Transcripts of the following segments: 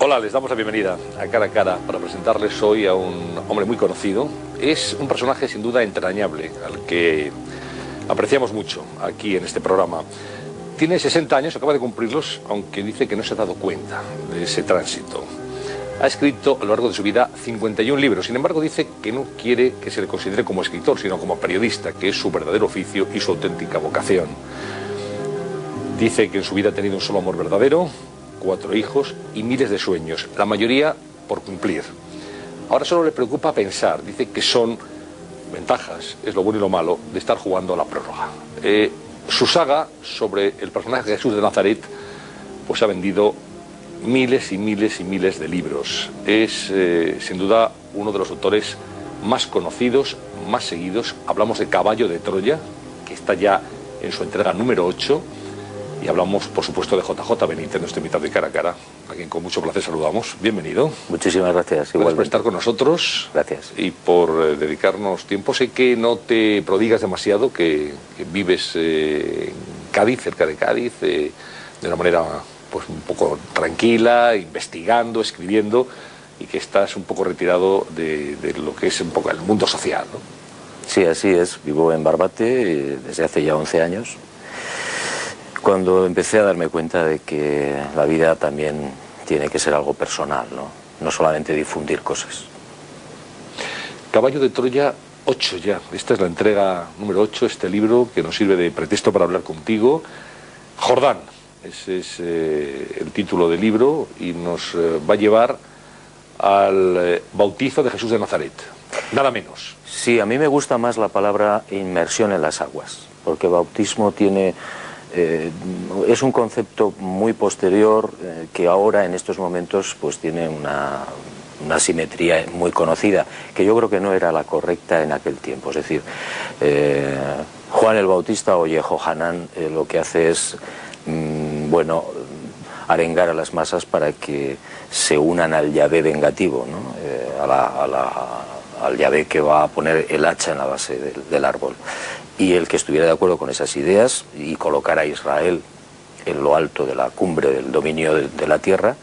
Hola, les damos la bienvenida a Cara para presentarles hoy a un hombre muy conocido. Es un personaje sin duda entrañable, al que apreciamos mucho aquí en este programa. Tiene 60 años, acaba de cumplirlos, aunque dice que no se ha dado cuenta de ese tránsito. Ha escrito a lo largo de su vida 51 libros, sin embargo dice que no quiere que se le considere como escritor, sino como periodista, que es su verdadero oficio y su auténtica vocación. Dice que en su vida ha tenido un solo amor verdadero, 4 hijos y miles de sueños, la mayoría por cumplir. Ahora solo le preocupa pensar, dice que son ventajas, es lo bueno y lo malo, de estar jugando a la prórroga. Su saga sobre el personaje de Jesús de Nazaret pues ha vendido miles y miles y miles de libros. Es sin duda uno de los autores más conocidos, más seguidos. Hablamos de Caballo de Troya, que está ya en su entrega número 8. Y hablamos, por supuesto, de JJ Benítez, nuestro invitado de Cara a Cara, a quien con mucho placer saludamos. Bienvenido. Muchísimas gracias. Gracias por estar con nosotros. Gracias. Y por dedicarnos tiempo. Sé que no te prodigas demasiado, que vives en Cádiz, cerca de Cádiz, de una manera pues un poco tranquila, investigando, escribiendo, y que estás un poco retirado de lo que es un poco el mundo social, ¿no? Sí, así es. Vivo en Barbate desde hace ya 11 años. Cuando empecé a darme cuenta de que la vida también tiene que ser algo personal, no solamente difundir cosas. Caballo de Troya 8 ya, esta es la entrega número 8, este libro que nos sirve de pretexto para hablar contigo. Jordán, ese es el título del libro, y nos va a llevar al bautizo de Jesús de Nazaret, nada menos. Sí, a mí me gusta más la palabra inmersión en las aguas, porque bautismo tiene... es un concepto muy posterior que ahora en estos momentos pues tiene una simetría muy conocida, que yo creo que no era la correcta en aquel tiempo. Es decir, Juan el Bautista o Yehohanan lo que hace es bueno, arengar a las masas para que se unan al Yahvé vengativo, ¿no? Al Yahvé que va a poner el hacha en la base del árbol. Y el que estuviera de acuerdo con esas ideas y colocar a Israel en lo alto de la cumbre del dominio de la tierra,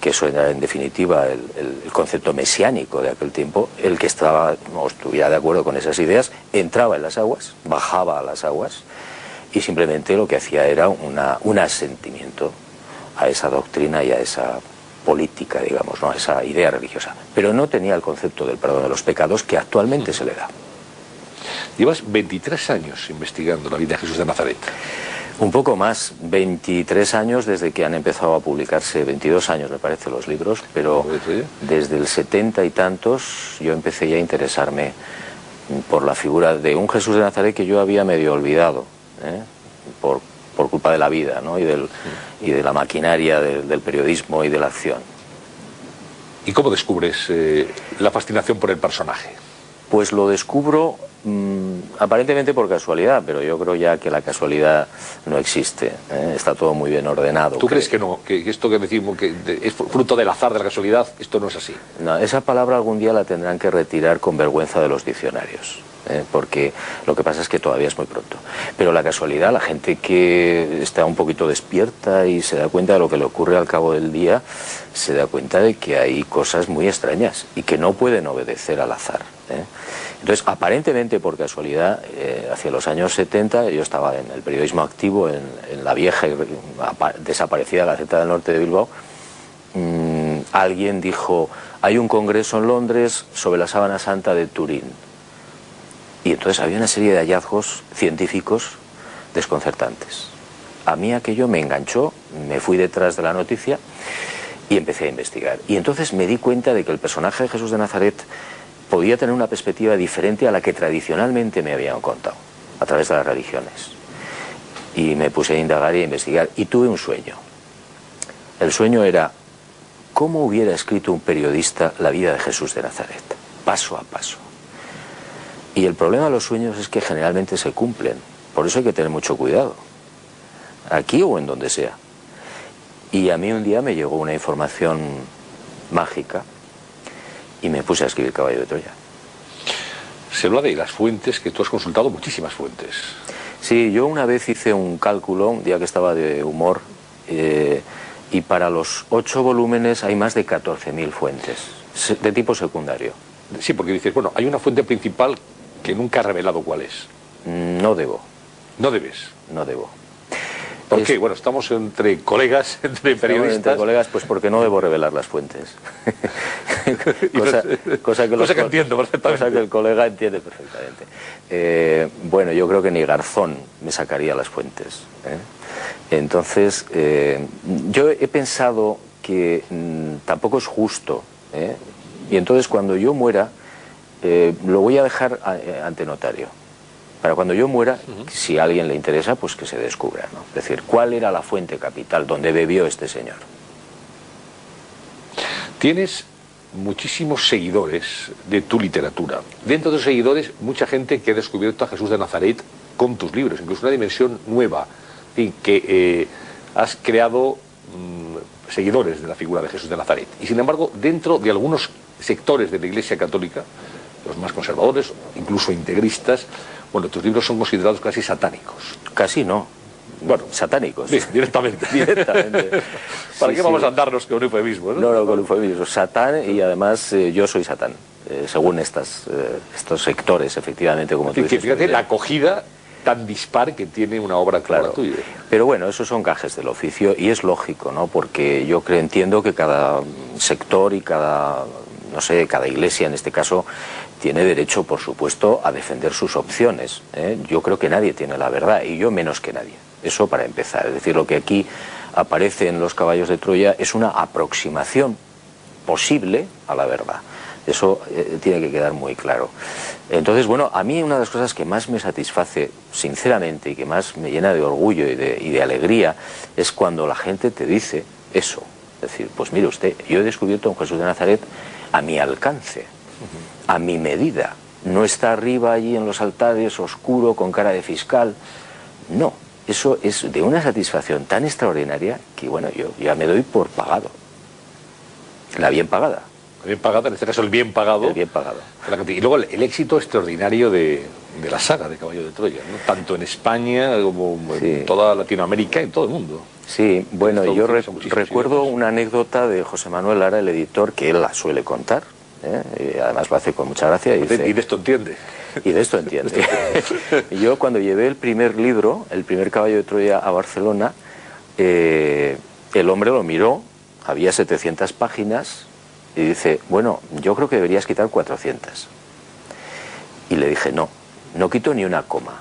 que eso era en definitiva el concepto mesiánico de aquel tiempo, el que estaba o estuviera de acuerdo con esas ideas entraba en las aguas, bajaba a las aguas y simplemente lo que hacía era un asentimiento a esa doctrina y a esa política, digamos, ¿no? A esa idea religiosa. Pero no tenía el concepto del perdón de los pecados que actualmente se le da. Llevas 23 años investigando la vida de Jesús de Nazaret. Un poco más, 23 años desde que han empezado a publicarse, 22 años me parece los libros, pero desde el 70 y tantos yo empecé ya a interesarme por la figura de un Jesús de Nazaret que yo había medio olvidado, por culpa de la vida, ¿no? y de la maquinaria del periodismo y de la acción. ¿Y cómo descubres la fascinación por el personaje? Pues lo descubro aparentemente por casualidad, pero yo creo ya que la casualidad no existe, está todo muy bien ordenado. ¿Tú crees que no? Que esto que decimos que es fruto del azar, de la casualidad, esto no es así. No, esa palabra algún día la tendrán que retirar con vergüenza de los diccionarios, porque lo que pasa es que todavía es muy pronto. Pero la casualidad, la gente que está un poquito despierta y se da cuenta de lo que le ocurre al cabo del día, se da cuenta de que hay cosas muy extrañas y que no pueden obedecer al azar. Entonces, aparentemente por casualidad, hacia los años 70, yo estaba en el periodismo activo en la vieja y desaparecida Gaceta del Norte de Bilbao. Alguien dijo, hay un congreso en Londres sobre la sábana santa de Turín. Y entonces había una serie de hallazgos científicos desconcertantes. A mí aquello me enganchó, me fui detrás de la noticia y empecé a investigar. Y entonces me di cuenta de que el personaje de Jesús de Nazaret podía tener una perspectiva diferente a la que tradicionalmente me habían contado, a través de las religiones. Y me puse a indagar y a investigar, y tuve un sueño. El sueño era, ¿cómo hubiera escrito un periodista la vida de Jesús de Nazaret? Paso a paso. Y el problema de los sueños es que generalmente se cumplen, por eso hay que tener mucho cuidado, aquí o en donde sea. Y a mí un día me llegó una información mágica, y me puse a escribir Caballo de Troya. Se habla de las fuentes, que tú has consultado muchísimas fuentes. Sí, yo una vez hice un cálculo, un día que estaba de humor, y para los 8 volúmenes hay más de 14.000 fuentes, de tipo secundario. Sí, porque dices, bueno, hay una fuente principal que nunca ha revelado cuál es. No debo. No debes. No debo. ¿Por qué? Bueno, estamos entre colegas, entre periodistas. Entre colegas, pues porque no debo revelar las fuentes. cosa que entiendo perfectamente. Cosa que el colega entiende perfectamente. Bueno, yo creo que ni Garzón me sacaría las fuentes. Entonces, yo he pensado que tampoco es justo. Y entonces cuando yo muera, lo voy a dejar ante notario. Para cuando yo muera, si a alguien le interesa, pues que se descubra, ¿no? Es decir, ¿cuál era la fuente capital donde bebió este señor? Tienes muchísimos seguidores de tu literatura. Dentro de esos seguidores, mucha gente que ha descubierto a Jesús de Nazaret con tus libros, incluso una dimensión nueva, en que has creado seguidores de la figura de Jesús de Nazaret. Y sin embargo, dentro de algunos sectores de la Iglesia Católica, los más conservadores, incluso integristas, bueno, tus libros son considerados casi satánicos. Casi no. Bueno, satánicos. Sí, directamente. Directamente. ¿Para qué vamos a andarnos con eufemismos? No, con eufemismos. Satán, y además yo soy Satán, según estos sectores, efectivamente, como tú dices. Fíjate la acogida tan dispar que tiene una obra clara tuya. Pero bueno, esos son gajes del oficio y es lógico, ¿no? Porque yo entiendo que cada sector y cada iglesia en este caso tiene derecho, por supuesto, a defender sus opciones. Yo creo que nadie tiene la verdad, y yo menos que nadie. Eso para empezar. Es decir, lo que aquí aparece en Los caballos de Troya es una aproximación posible a la verdad. Eso tiene que quedar muy claro. Entonces, bueno, a mí una de las cosas que más me satisface, sinceramente, y que más me llena de orgullo y de alegría, es cuando la gente te dice eso. Es decir, pues mire usted, yo he descubierto a un Jesús de Nazaret a mi alcance, a mi medida. No está arriba allí en los altares, oscuro, con cara de fiscal. No, eso es de una satisfacción tan extraordinaria que, bueno, yo ya me doy por pagado. La bien pagada. La bien pagada, en este caso el bien pagado. El bien pagado. Y luego el éxito extraordinario de la saga de Caballo de Troya, ¿no? Tanto en España como en toda Latinoamérica y en todo el mundo. Sí, bueno, yo recuerdo una anécdota de José Manuel Lara, el editor, que él la suele contar, y además lo hace con mucha gracia. Y de esto entiende. Y de esto entiende. Yo cuando llevé el primer libro, el primer Caballo de Troya, a Barcelona, el hombre lo miró, había 700 páginas, y dice, bueno, yo creo que deberías quitar 400. Y le dije, no quito ni una coma.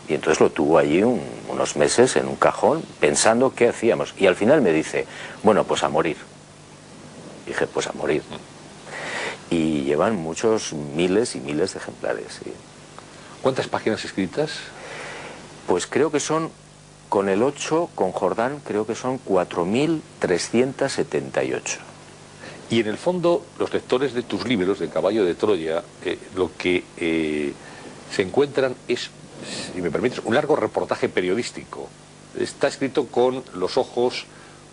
Y entonces lo tuvo allí unos meses en un cajón, pensando qué hacíamos. Y al final me dice, bueno, pues a morir. Dije, pues a morir. Y llevan muchos miles y miles de ejemplares. ¿Sí? ¿Cuántas páginas escritas? Pues creo que son, con el 8, con Jordán, creo que son 4.378. Y en el fondo, los lectores de tus libros, de Caballo de Troya, lo que se encuentran es, si me permites, un largo reportaje periodístico. Está escrito con los ojos,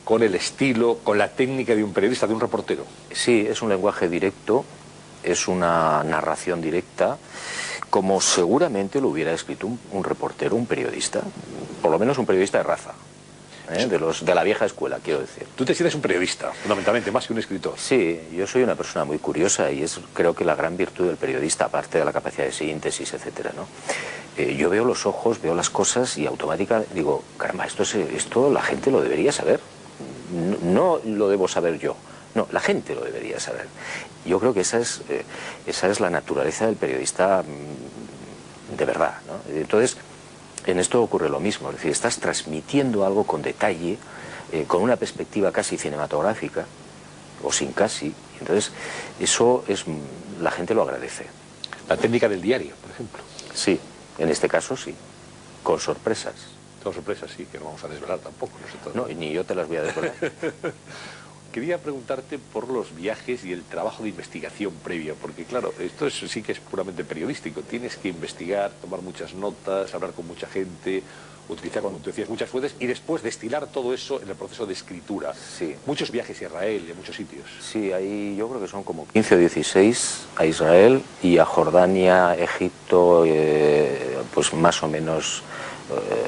con el estilo, con la técnica de un periodista, de un reportero. Sí, es un lenguaje directo, es una narración directa, como seguramente lo hubiera escrito un reportero, un periodista, por lo menos un periodista de raza. De la vieja escuela, quiero decir. Tú te sientes un periodista, fundamentalmente, más que un escritor. Sí, yo soy una persona muy curiosa y es, creo que la gran virtud del periodista, aparte de la capacidad de síntesis, etcétera, ¿no? Yo veo los ojos, veo las cosas y automáticamente digo, caramba, esto la gente lo debería saber. No lo debo saber yo, no, la gente lo debería saber. Yo creo que esa es la naturaleza del periodista de verdad, ¿no? Entonces, en esto ocurre lo mismo, es decir, estás transmitiendo algo con detalle, con una perspectiva casi cinematográfica, o sin casi, entonces eso la gente lo agradece. La técnica del diario, por ejemplo. Sí, en este caso sí, con sorpresas. Con sorpresas, sí, que no vamos a desvelar tampoco. No, ni yo te las voy a desvelar. Quería preguntarte por los viajes y el trabajo de investigación previa, porque claro, esto sí que es puramente periodístico. Tienes que investigar, tomar muchas notas, hablar con mucha gente, utilizar, como tú decías, muchas fuentes y después destilar todo eso en el proceso de escritura. Sí. Muchos viajes a Israel y a muchos sitios. Sí, ahí yo creo que son como 15 o 16 a Israel y a Jordania, Egipto, pues más o menos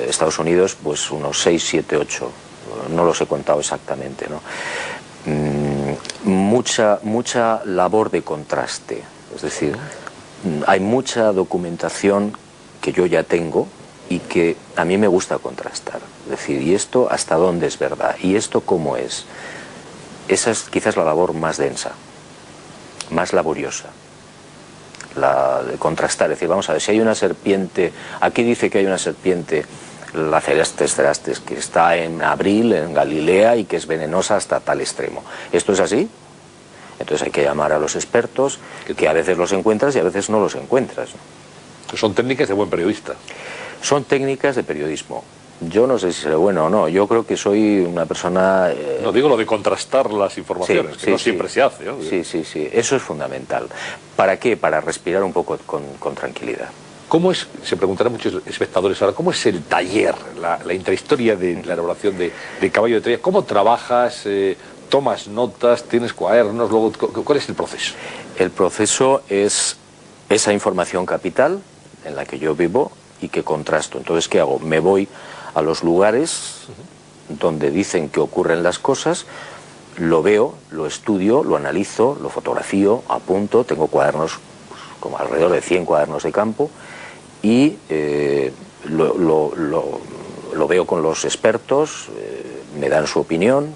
Estados Unidos, pues unos 6, 7, 8 no los he contado exactamente, ¿no? Mucha labor de contraste, es decir, hay mucha documentación que yo ya tengo y que a mí me gusta contrastar, es decir, ¿y esto hasta dónde es verdad? ¿Y esto cómo es? Esa es quizás la labor más densa, más laboriosa, la de contrastar, es decir, vamos a ver, si hay una serpiente, aquí dice que hay una serpiente, la Cerastes, que está en abril, en Galilea, y que es venenosa hasta tal extremo. ¿Esto es así? Entonces hay que llamar a los expertos, que a veces los encuentras y a veces no los encuentras, ¿no? Son técnicas de buen periodista. Son técnicas de periodismo. Yo no sé si seré bueno o no, yo creo que soy una persona... No digo lo de contrastar las informaciones, que no siempre se hace, ¿no? Sí, eso es fundamental. ¿Para qué? Para respirar un poco con tranquilidad. ¿Cómo es, se preguntarán muchos espectadores ahora, cómo es el taller, la intrahistoria de la elaboración de Caballo de Troya? ¿Cómo trabajas, tomas notas, tienes cuadernos, luego, cuál es el proceso? El proceso es esa información capital en la que yo vivo y que contrasto. Entonces, ¿qué hago? Me voy a los lugares donde dicen que ocurren las cosas, lo veo, lo estudio, lo analizo, lo fotografío, apunto, tengo cuadernos, pues, como alrededor de 100 cuadernos de campo, y lo veo con los expertos, me dan su opinión,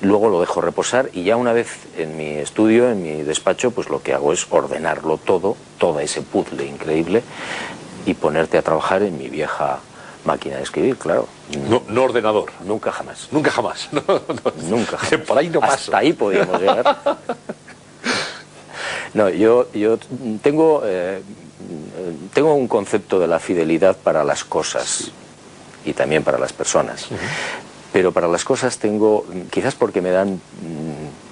luego lo dejo reposar y ya una vez en mi estudio, en mi despacho, pues lo que hago es ordenarlo todo ese puzzle increíble y ponerte a trabajar en mi vieja máquina de escribir, claro. No ordenador. Nunca jamás. Nunca jamás. Nunca jamás. Por ahí no paso. Hasta ahí podíamos llegar. No, yo tengo un concepto de la fidelidad para las cosas y también para las personas. Pero para las cosas tengo, quizás porque me dan,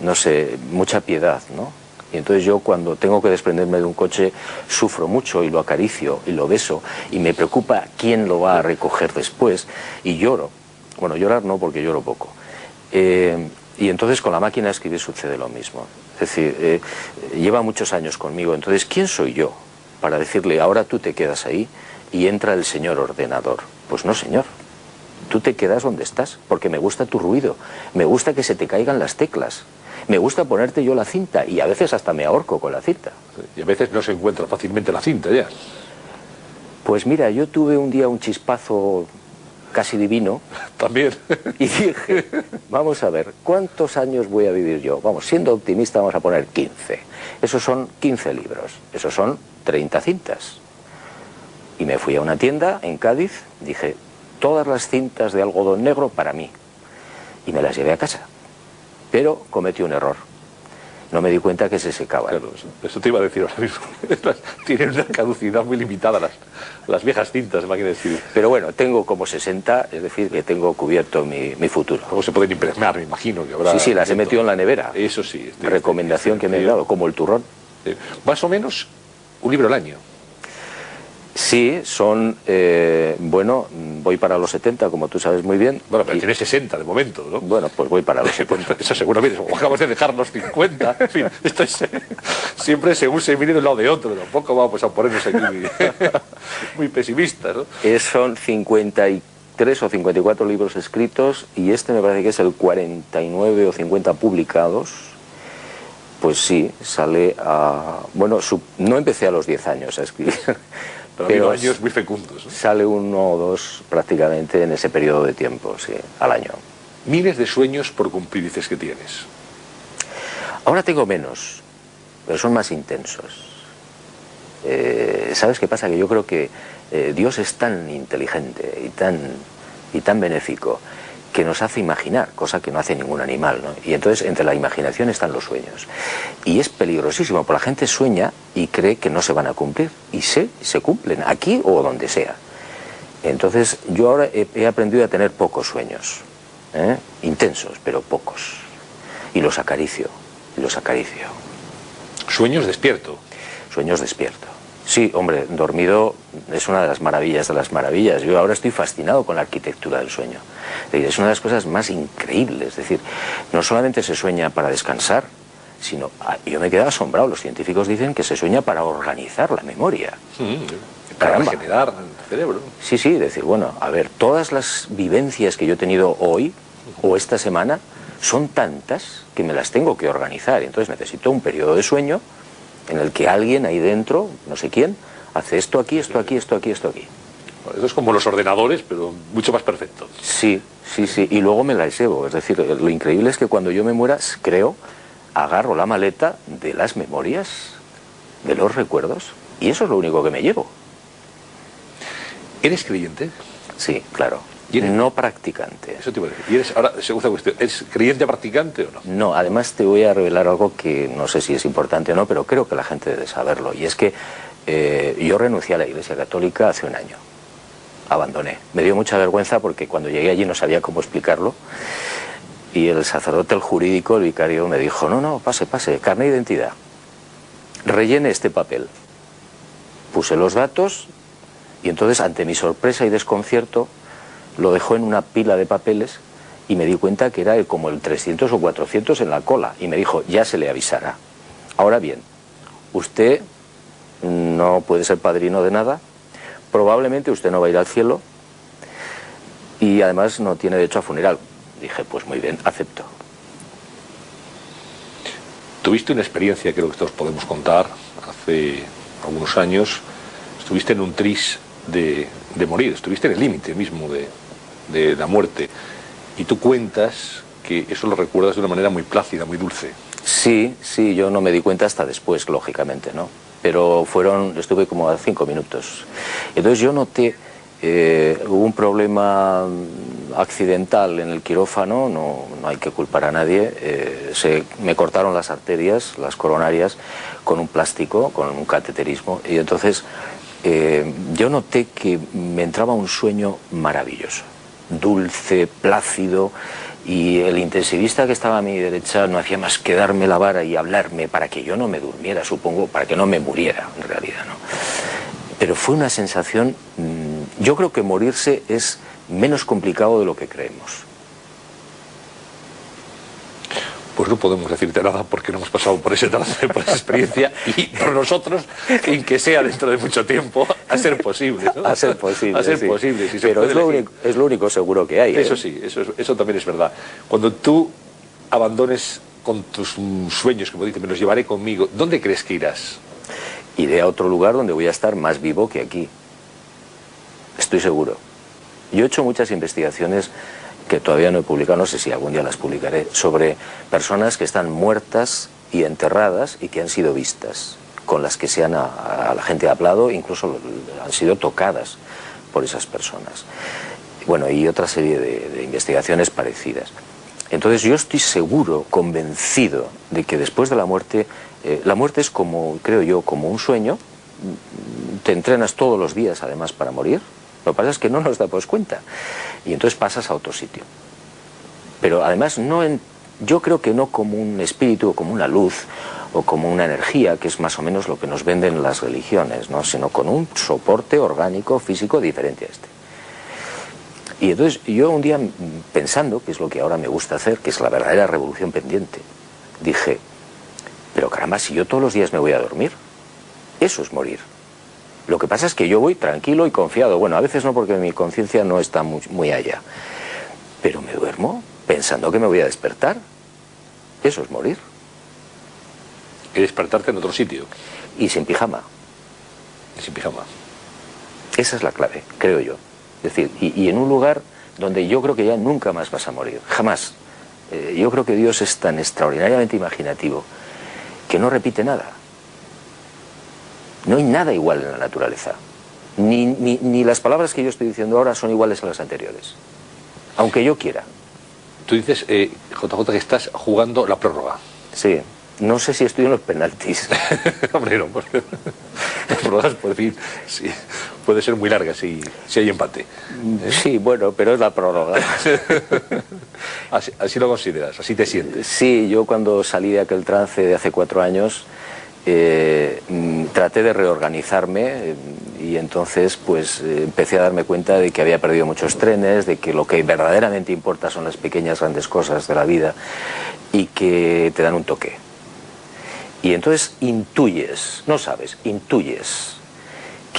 no sé, mucha piedad, ¿no? Y entonces yo cuando tengo que desprenderme de un coche sufro mucho y lo acaricio y lo beso y me preocupa quién lo va a recoger después y lloro. Bueno, llorar no, porque lloro poco. Y entonces con la máquina de escribir sucede lo mismo. Es decir, lleva muchos años conmigo, entonces ¿quién soy yo para decirle ahora tú te quedas ahí y entra el señor ordenador? Pues no, señor. Tú te quedas donde estás, porque me gusta tu ruido, me gusta que se te caigan las teclas, me gusta ponerte yo la cinta y a veces hasta me ahorco con la cinta. Y a veces no se encuentra fácilmente la cinta ya. Pues mira, yo tuve un día un chispazo casi divino. También. Y dije, vamos a ver, ¿cuántos años voy a vivir yo? Vamos, siendo optimista vamos a poner 15. Esos son 15 libros, esos son 30 cintas. Y me fui a una tienda en Cádiz, dije, todas las cintas de algodón negro para mí. Y me las llevé a casa. Pero cometí un error. No me di cuenta que se secaban. Claro, eso te iba a decir ahora mismo. Tienen una caducidad muy limitada las viejas cintas de máquina de escribir. Pero bueno, tengo como 60, es decir, que tengo cubierto mi futuro. Luego se pueden impregnar, me imagino que habrá... Sí, las he metido en la nevera. Eso sí. Recomendación que me he dado, como el turrón. Más o menos un libro al año. Sí, son, bueno, voy para los 70, como tú sabes muy bien. Bueno, pero tienes 60 de momento, ¿no? Bueno, pues voy para los 70. Eso seguramente, o acabas de dejar los 50, en fin, esto es siempre según se mire de un lado de otro, tampoco vamos a ponernos aquí muy pesimistas, ¿no? Son 53 o 54 libros escritos y este me parece que es el 49 o 50 publicados. Pues sí, sale a... Bueno, no empecé a los 10 años a escribir. Pero años muy fecundos, ¿no? Sale 1 o 2 prácticamente en ese periodo de tiempo, sí, al año. Miles de sueños por cumplir dices que tienes. Ahora tengo menos, pero son más intensos. ¿Sabes qué pasa? Que yo creo que Dios es tan inteligente y tan benéfico que nos hace imaginar, cosa que no hace ningún animal, ¿no? Y entonces entre la imaginación están los sueños. Y es peligrosísimo, porque la gente sueña y cree que no se van a cumplir. Y se cumplen, aquí o donde sea. Entonces yo ahora he aprendido a tener pocos sueños, intensos, pero pocos. Y los acaricio, ¿Sueños despierto? Sueños despierto. Sí, hombre, dormido es una de las maravillas. Yo ahora estoy fascinado con la arquitectura del sueño. Es una de las cosas más increíbles. Es decir, no solamente se sueña para descansar, sino... Yo me he quedado asombrado. Los científicos dicen que se sueña para organizar la memoria. para Caramba. regenerar el cerebro. Sí, sí, decir, bueno, a ver, todas las vivencias que yo he tenido hoy o esta semana son tantas que me las tengo que organizar. Entonces necesito un periodo de sueño en el que alguien ahí dentro, no sé quién, hace esto aquí, esto aquí, esto aquí, esto aquí. Eso es como los ordenadores, pero mucho más perfecto. Sí, sí, sí, y luego me las llevo. Es decir, lo increíble es que cuando yo me muera, creo, agarro la maleta de las memorias, de los recuerdos, y eso es lo único que me llevo. ¿Eres creyente? Sí, claro. ¿Y eres? No practicante. Eso te iba a decir. ¿Y eres, ahora, segunda cuestión, ¿eres creyente practicante o no? No, además te voy a revelar algo que no sé si es importante o no, pero creo que la gente debe saberlo. Y es que yo renuncié a la Iglesia Católica hace un año. Abandoné. Me dio mucha vergüenza porque cuando llegué allí no sabía cómo explicarlo. Y el sacerdote, el jurídico, el vicario, me dijo, no, no, pase, pase, carné de identidad. Rellene este papel. Puse los datos y entonces, ante mi sorpresa y desconcierto, lo dejó en una pila de papeles y me di cuenta que era como el 300 o 400 en la cola. Y me dijo, ya se le avisará. Ahora bien, usted no puede ser padrino de nada, probablemente usted no va a ir al cielo y además no tiene derecho a funeral. Dije, pues muy bien, acepto. Tuviste una experiencia, creo que todos podemos contar, hace algunos años. Estuviste en un tris de morir, estuviste en el límite mismo de la muerte. Y tú cuentas que eso lo recuerdas de una manera muy plácida, muy dulce. Sí, sí, yo no me di cuenta hasta después, lógicamente, ¿no? Pero estuve como a 5 minutos. Entonces yo noté, hubo un problema accidental en el quirófano, no hay que culpar a nadie, me cortaron las arterias, las coronarias, con un plástico, con un cateterismo, y entonces yo noté que me entraba un sueño maravilloso, dulce, plácido, y el intensivista que estaba a mi derecha no hacía más que darme la vara y hablarme para que yo no me durmiera, supongo, para que no me muriera, en realidad, ¿no? Pero fue una sensación, yo creo que morirse es menos complicado de lo que creemos. Pues no podemos decirte nada porque no hemos pasado por ese trance, por esa experiencia, y por nosotros, en que sea dentro de mucho tiempo, a ser posible, ¿no? A ser posible, a ser sí. posible. Si pero es lo único seguro que hay. Eso sí, eso también es verdad. Cuando tú abandones con tus sueños, como dices, me los llevaré conmigo, ¿dónde crees que irás? Iré a otro lugar donde voy a estar más vivo que aquí. Estoy seguro. Yo he hecho muchas investigaciones que todavía no he publicado, no sé si algún día las publicaré, sobre personas que están muertas y enterradas y que han sido vistas, con las que a la gente ha hablado, incluso han sido tocadas por esas personas. Bueno, y otra serie de investigaciones parecidas. Entonces yo estoy seguro, convencido, de que después de la muerte es como, creo yo, como un sueño. Te entrenas todos los días además para morir. Lo que pasa es que no nos damos cuenta. Y entonces pasas a otro sitio. Pero además yo creo que no como un espíritu o como una luz o como una energía, que es más o menos lo que nos venden las religiones, ¿no? Sino con un soporte orgánico, físico diferente a este. Y entonces yo un día, pensando, que es lo que ahora me gusta hacer, que es la verdadera revolución pendiente, dije, pero caramba, si yo todos los días me voy a dormir, eso es morir. Lo que pasa es que yo voy tranquilo y confiado. Bueno, a veces no, porque mi conciencia no está muy allá. Pero me duermo pensando que me voy a despertar. Eso es morir. Y despertarte en otro sitio. Y sin pijama. Y sin pijama. Esa es la clave, creo yo. Es decir, y en un lugar donde yo creo que ya nunca más vas a morir. Jamás. Yo creo que Dios es tan extraordinariamente imaginativo que no repite nada. No hay nada igual en la naturaleza. Ni las palabras que yo estoy diciendo ahora son iguales a las anteriores. Aunque yo quiera. Tú dices, JJ, que estás jugando la prórroga. Sí. No sé si estoy en los penaltis. Hombre, no. Las prórrogas sí, puede ser muy larga si hay empate. Sí, bueno, pero es la prórroga. Así lo consideras, así te sientes. Sí, yo cuando salí de aquel trance de hace 4 años... traté de reorganizarme y entonces pues empecé a darme cuenta de que había perdido muchos trenes, de que lo que verdaderamente importa son las pequeñas grandes cosas de la vida y que te dan un toque. Y entonces intuyes, no sabes, intuyes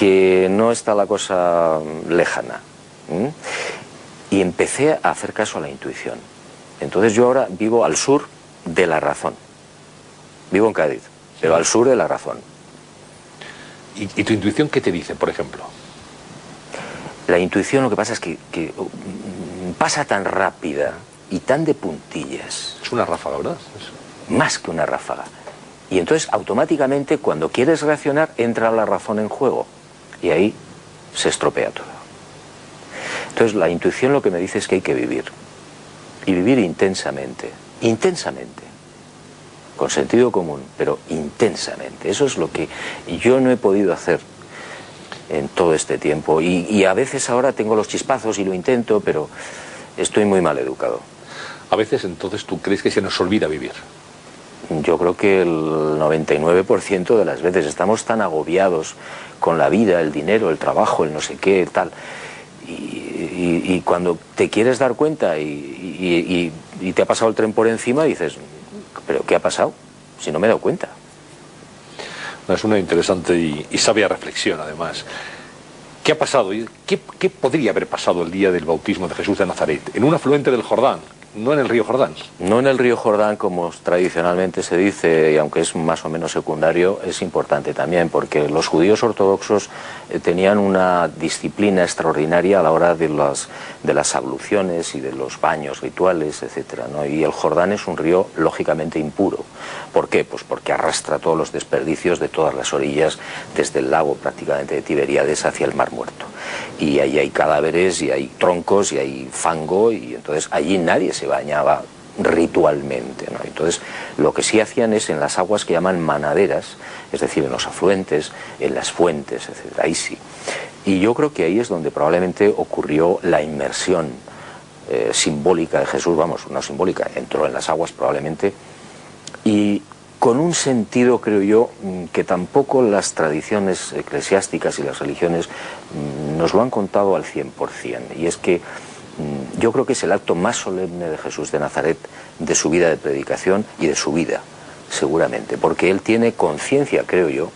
que no está la cosa lejana. Y empecé a hacer caso a la intuición. Entonces yo ahora vivo al sur de la razón. Vivo en Cádiz, pero al sur de la razón. ¿Y tu intuición qué te dice, por ejemplo? La intuición, lo que pasa es que pasa tan rápida y tan de puntillas. Es una ráfaga, ¿verdad? Más que una ráfaga. Y entonces automáticamente cuando quieres reaccionar entra la razón en juego. Y ahí se estropea todo. Entonces la intuición lo que me dice es que hay que vivir. Y vivir intensamente. Intensamente. Con sentido común, pero intensamente. Eso es lo que yo no he podido hacer en todo este tiempo. Y a veces ahora tengo los chispazos y lo intento, pero estoy muy mal educado. A veces entonces tú crees que se nos olvida vivir. Yo creo que el 99% de las veces estamos tan agobiados con la vida, el dinero, el trabajo, el no sé qué, tal. Y cuando te quieres dar cuenta y te ha pasado el tren por encima, dices, ¿pero qué ha pasado? Si no me he dado cuenta. Es una interesante y sabia reflexión, además. ¿Qué ha pasado? ¿Qué podría haber pasado el día del bautismo de Jesús de Nazaret? En un afluente del Jordán, no en el río Jordán. No en el río Jordán, como tradicionalmente se dice, y aunque es más o menos secundario, es importante también, porque los judíos ortodoxos tenían una disciplina extraordinaria a la hora de las abluciones y de los baños rituales, etcétera, ¿no? Y el Jordán es un río lógicamente impuro. ¿Por qué? Pues porque arrastra todos los desperdicios de todas las orillas, desde el lago prácticamente de Tiberíades hacia el Mar Muerto. Y ahí hay cadáveres, y hay troncos, y hay fango, y entonces allí nadie se bañaba ritualmente, ¿no? Entonces lo que sí hacían es en las aguas que llaman manaderas, es decir, en los afluentes, en las fuentes, etcétera, ahí sí. Y yo creo que ahí es donde probablemente ocurrió la inmersión simbólica de Jesús, vamos, no simbólica, entró en las aguas probablemente, y con un sentido, creo yo, que tampoco las tradiciones eclesiásticas y las religiones nos lo han contado al 100%, y es que yo creo que es el acto más solemne de Jesús de Nazaret, de su vida de predicación y de su vida, seguramente, porque él tiene conciencia, creo yo,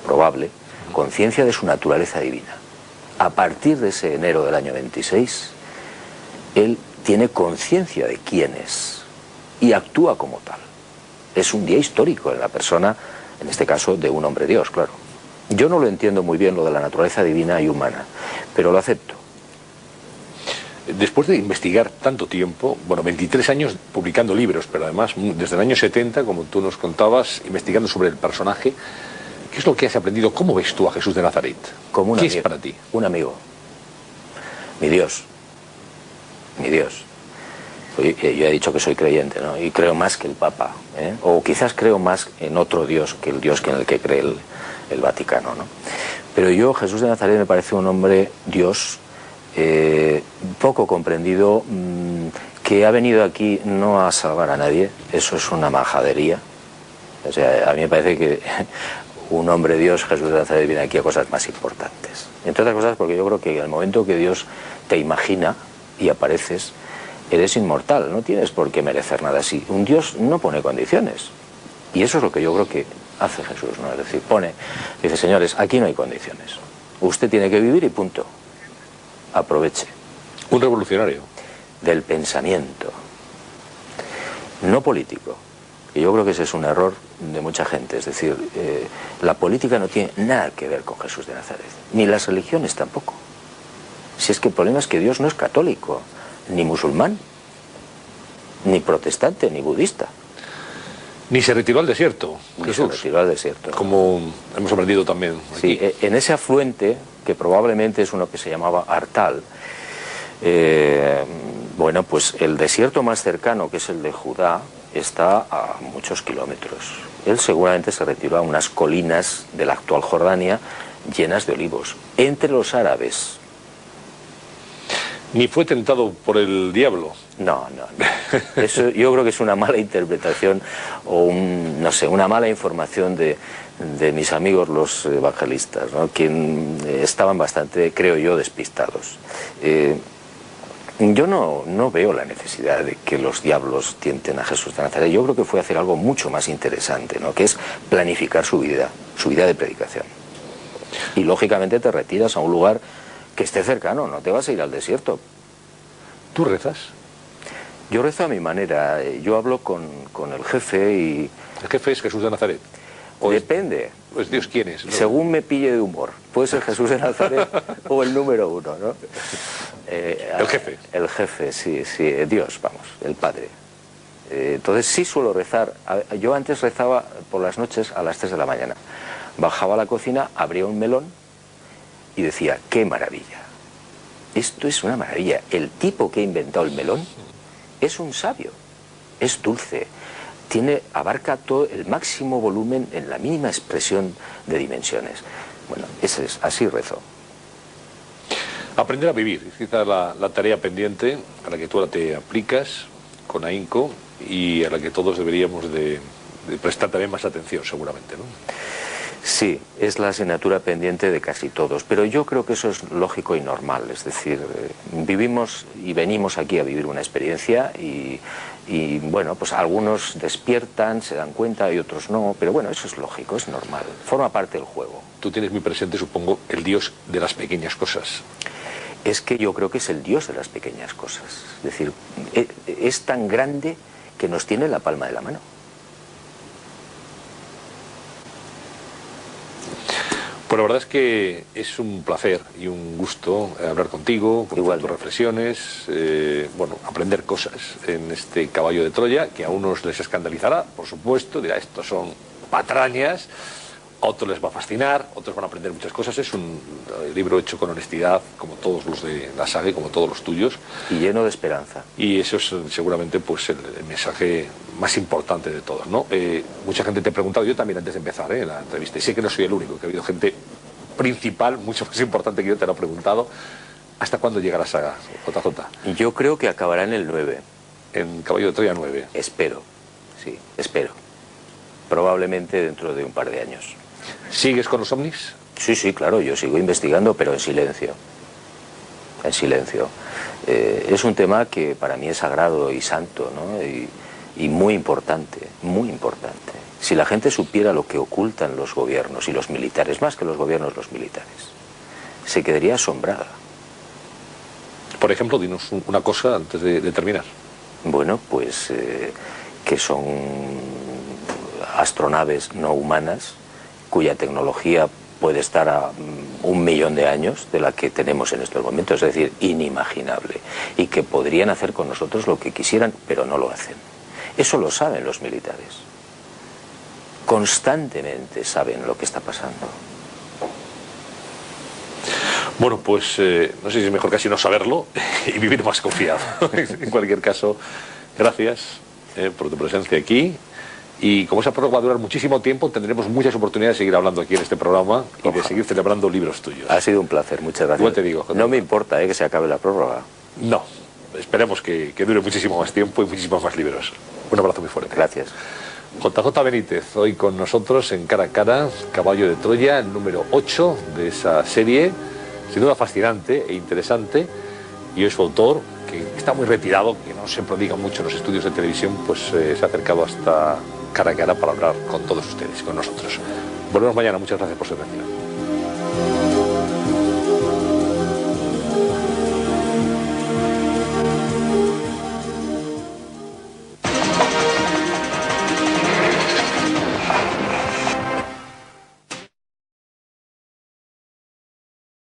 probable, conciencia de su naturaleza divina. A partir de ese enero del año 26, él tiene conciencia de quién es y actúa como tal. Es un día histórico en la persona, en este caso, de un hombre Dios, claro. Yo no lo entiendo muy bien, lo de la naturaleza divina y humana, pero lo acepto. Después de investigar tanto tiempo, bueno, 23 años publicando libros, pero además desde el año 70, como tú nos contabas, investigando sobre el personaje, ¿qué es lo que has aprendido? ¿Cómo ves tú a Jesús de Nazaret? Como un ¿Qué amigo, es para ti? Un amigo. Mi Dios. Mi Dios. Yo he dicho que soy creyente, ¿no? Y creo más que el Papa, ¿eh? O quizás creo más en otro Dios que el Dios en el que cree el Vaticano, ¿no? Pero yo, Jesús de Nazaret, me parece un hombre Dios, poco comprendido, que ha venido aquí no a salvar a nadie. Eso es una majadería. O sea, a mí me parece que un hombre Dios, Jesús de Nazaret, viene aquí a cosas más importantes. Entre otras cosas porque yo creo que en el momento que Dios te imagina y apareces, eres inmortal, no tienes por qué merecer nada así. Un Dios no pone condiciones. Y eso es lo que yo creo que hace Jesús, ¿no? Es decir, dice, señores, aquí no hay condiciones. Usted tiene que vivir y punto. Aproveche. Un revolucionario. Del pensamiento. No político. Y yo creo que ese es un error de mucha gente. Es decir, la política no tiene nada que ver con Jesús de Nazaret. Ni las religiones tampoco. Si es que el problema es que Dios no es católico, ni musulmán, ni protestante, ni budista. Ni se retiró al desierto, Jesús. Se retiró al desierto. Como hemos aprendido también aquí. Sí, en ese afluente, que probablemente es uno que se llamaba Artal, bueno, pues el desierto más cercano, que es el de Judá, está a muchos kilómetros. Él seguramente se retiró a unas colinas de la actual Jordania llenas de olivos, entre los árabes. Ni fue tentado por el diablo. No. Eso yo creo que es una mala interpretación o no sé, una mala información de mis amigos los evangelistas, ¿no? Que estaban bastante, creo yo, despistados. Yo no veo la necesidad de que los diablos tienten a Jesús de Nazaret. Yo creo que fue hacer algo mucho más interesante, ¿no? Que es planificar su vida de predicación. Y lógicamente te retiras a un lugar que esté cercano, no te vas a ir al desierto. ¿Tú rezas? Yo rezo a mi manera, yo hablo con el jefe y... ¿El jefe es Jesús de Nazaret? Depende. Pues Dios, ¿quién es? ¿No? Según me pille de humor. Puede ser Jesús de Nazaret o el número uno, ¿no? El jefe. El jefe, sí, Dios, vamos, el Padre. Entonces sí suelo rezar. Yo antes rezaba por las noches a las 3 de la mañana. Bajaba a la cocina, abría un melón y decía, ¡qué maravilla! Esto es una maravilla. El tipo que ha inventado el melón es un sabio. Es dulce. Abarca todo el máximo volumen en la mínima expresión de dimensiones. Bueno, así rezo. Aprender a vivir, es quizá la tarea pendiente a la que tú ahora te aplicas con ahínco y a la que todos deberíamos de prestar también más atención, seguramente, ¿no? Sí, es la asignatura pendiente de casi todos, pero yo creo que eso es lógico y normal, es decir, vivimos y venimos aquí a vivir una experiencia y bueno, pues algunos despiertan, se dan cuenta y otros no, pero bueno, eso es lógico, es normal, forma parte del juego. Tú tienes muy presente, supongo, el Dios de las pequeñas cosas. Es que yo creo que es el Dios de las pequeñas cosas, es decir, es tan grande que nos tiene en la palma de la mano. Pues la verdad es que es un placer y un gusto hablar contigo, con tus reflexiones, bueno, aprender cosas en este caballo de Troya, que a unos les escandalizará, por supuesto, dirá, estos son patrañas, a otros les va a fascinar, otros van a aprender muchas cosas. Es un libro hecho con honestidad, como todos los de la saga, como todos los tuyos. Y lleno de esperanza. Y eso es seguramente pues el mensaje más importante de todos, ¿no? Mucha gente te ha preguntado, yo también antes de empezar la entrevista, y sé que no soy el único, que ha habido gente principal, mucho más importante que yo, te lo ha preguntado, ¿hasta cuándo llega la saga, JJ? Yo creo que acabará en el 9. En Caballo de Troya 9. Espero, sí, espero. Probablemente dentro de un par de años. ¿Sigues con los ovnis? Sí, claro, yo sigo investigando, pero en silencio. En silencio. Es un tema que para mí es sagrado y santo, ¿no? Y muy importante, muy importante. Si la gente supiera lo que ocultan los gobiernos y los militares, más que los gobiernos, los militares, se quedaría asombrada. Por ejemplo, dinos una cosa antes de terminar. Bueno, pues que son astronaves no humanas cuya tecnología puede estar a 1.000.000 de años de la que tenemos en estos momentos, es decir, inimaginable, y que podrían hacer con nosotros lo que quisieran, pero no lo hacen. Eso lo saben los militares. Constantemente saben lo que está pasando. Bueno, pues no sé si es mejor casi no saberlo y vivir más confiado. En cualquier caso, gracias por tu presencia aquí. Y como esa prórroga va a durar muchísimo tiempo, tendremos muchas oportunidades de seguir hablando aquí en este programa y de seguir celebrando libros tuyos. Ha sido un placer, muchas gracias. Igual te digo. No me importa que se acabe la prórroga. No, esperemos que dure muchísimo más tiempo y muchísimos más libros. Un abrazo muy fuerte. Gracias. JJ Benítez, hoy con nosotros en Cara a Cara, Caballo de Troya, el número 8 de esa serie, sin duda fascinante e interesante, y hoy su autor, que está muy retirado, que no se prodiga mucho en los estudios de televisión, pues se ha acercado hasta Cara a Cara para hablar con todos ustedes, con nosotros. Volvemos mañana, muchas gracias por su atención.